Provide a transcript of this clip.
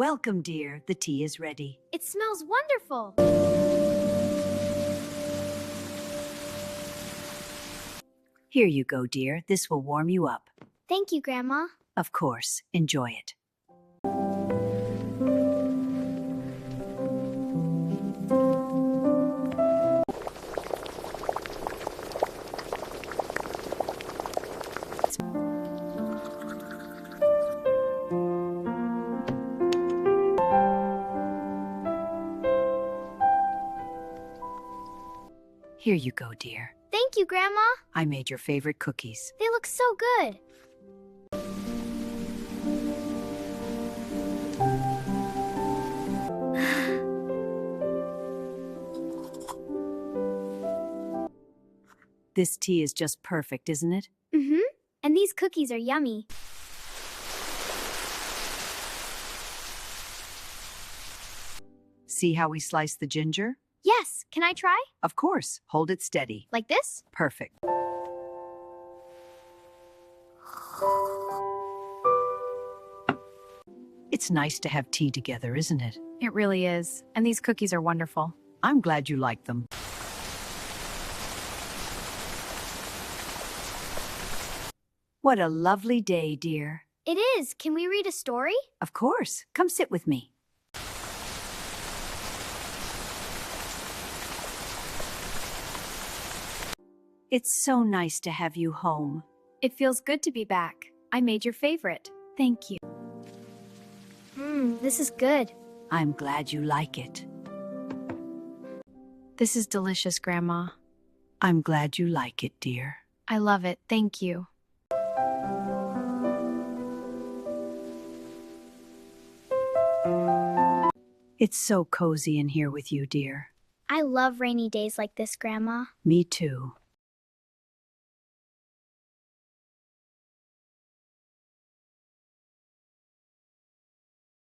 Welcome, dear. The tea is ready. It smells wonderful. Here you go, dear. This will warm you up. Thank you, Grandma. Of course. Enjoy it. Here you go, dear. Thank you, Grandma. I made your favorite cookies. They look so good. This tea is just perfect, isn't it? Mm-hmm. And these cookies are yummy. See how we slice the ginger? Yes, can I try? Of course. Hold it steady. Like this? Perfect. It's nice to have tea together, isn't it? It really is. And these cookies are wonderful. I'm glad you like them. What a lovely day, dear. It is. Can we read a story? Of course. Come sit with me. It's so nice to have you home. It feels good to be back. I made your favorite. Thank you. This is good. I'm glad you like it. This is delicious, Grandma. I'm glad you like it, dear. I love it. Thank you. It's so cozy in here with you, dear. I love rainy days like this, Grandma. Me too.